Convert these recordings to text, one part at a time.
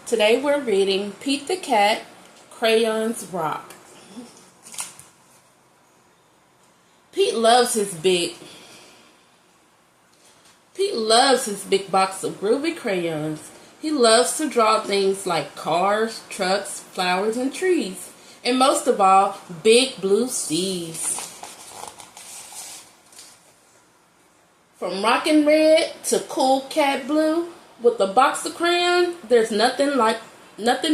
Today we're reading Pete the Cat, Crayons Rock. Pete loves his big box of groovy crayons. He loves to draw things like cars, trucks, flowers, and trees. And most of all, big blue seas. From rockin' red to cool cat blue, with a box of crayons, there's nothing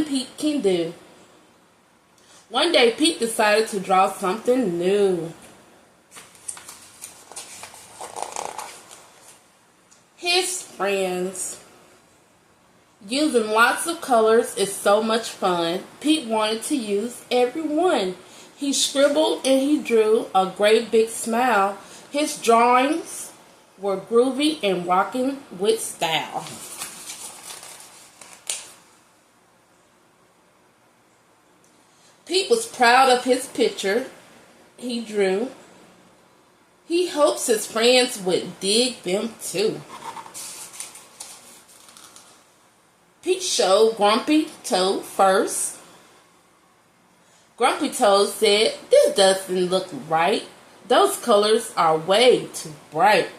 Pete can do. One day, Pete decided to draw something new. His friends. Using lots of colors is so much fun. Pete wanted to use every one. He scribbled and he drew a great big smile. His drawings were groovy and rocking with style. Pete was proud of his picture he drew. He hopes his friends would dig them too. Pete showed Grumpy Toad first. Grumpy Toad said, "This doesn't look right. Those colors are way too bright."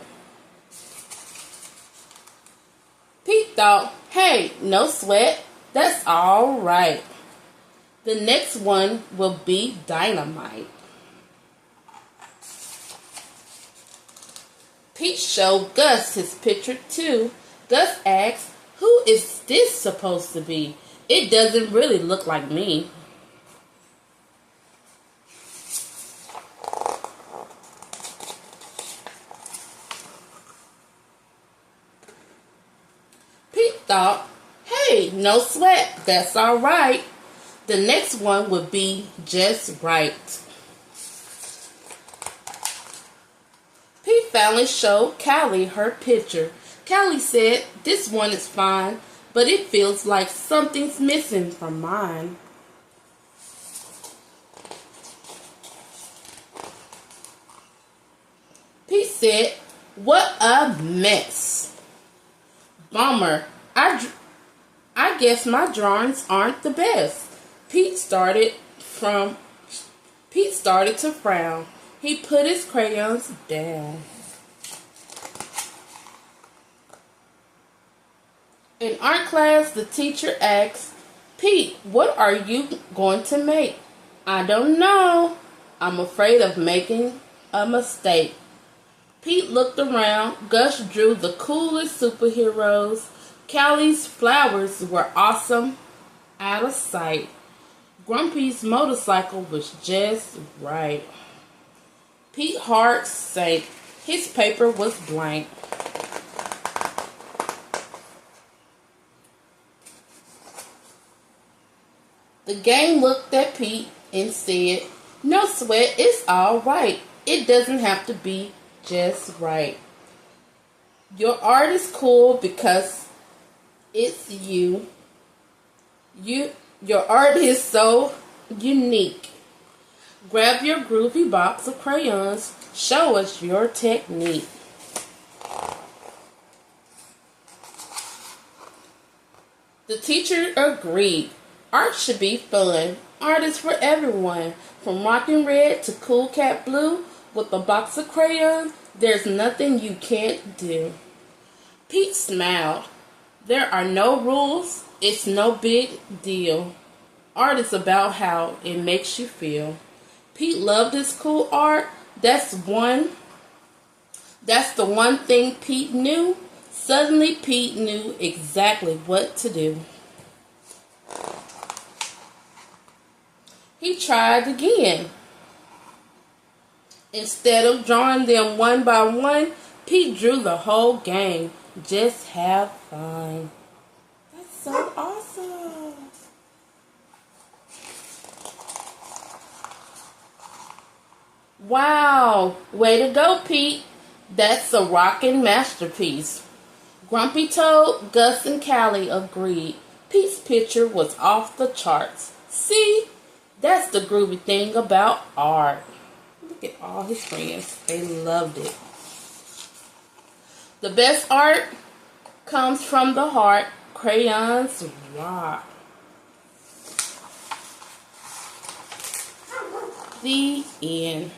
Pete thought, "Hey, no sweat. That's all right. The next one will be dynamite." Pete showed Gus his picture too. Gus asked, "Who is this supposed to be? It doesn't really look like me." Pete thought, "Hey, no sweat. That's all right. The next one would be just right." Pete finally showed Callie her picture. Callie said, "This one is fine, but it feels like something's missing from mine." Pete said, "What a mess. Bummer. I guess my drawings aren't the best." Pete started to frown. He put his crayons down. In art class, the teacher asked, "Pete, what are you going to make?" "I don't know. I'm afraid of making a mistake." Pete looked around. Gus drew the coolest superheroes. Callie's flowers were awesome, out of sight. Grumpy's motorcycle was just right. Pete's heart sank. His paper was blank. The gang looked at Pete and said, "No sweat, it's all right. It doesn't have to be just right. Your art is cool because it's you. Your art is so unique. Grab your groovy box of crayons. Show us your technique." The teacher agreed. Art should be fun. Art is for everyone. From rockin' red to cool cat blue, with a box of crayons, there's nothing you can't do. Pete smiled. There are no rules. It's no big deal. Art is about how it makes you feel. Pete loved his cool art. That's the one thing Pete knew. Suddenly Pete knew exactly what to do. He tried again. Instead of drawing them one by one, Pete drew the whole gang. Just have fun. That's so awesome. Wow, way to go, Pete. That's a rockin' masterpiece. Grumpy Toad, Gus, and Callie agreed. Pete's picture was off the charts. See? That's the groovy thing about art. Look at all his friends. They loved it. The best art comes from the heart. crayons rock. The end.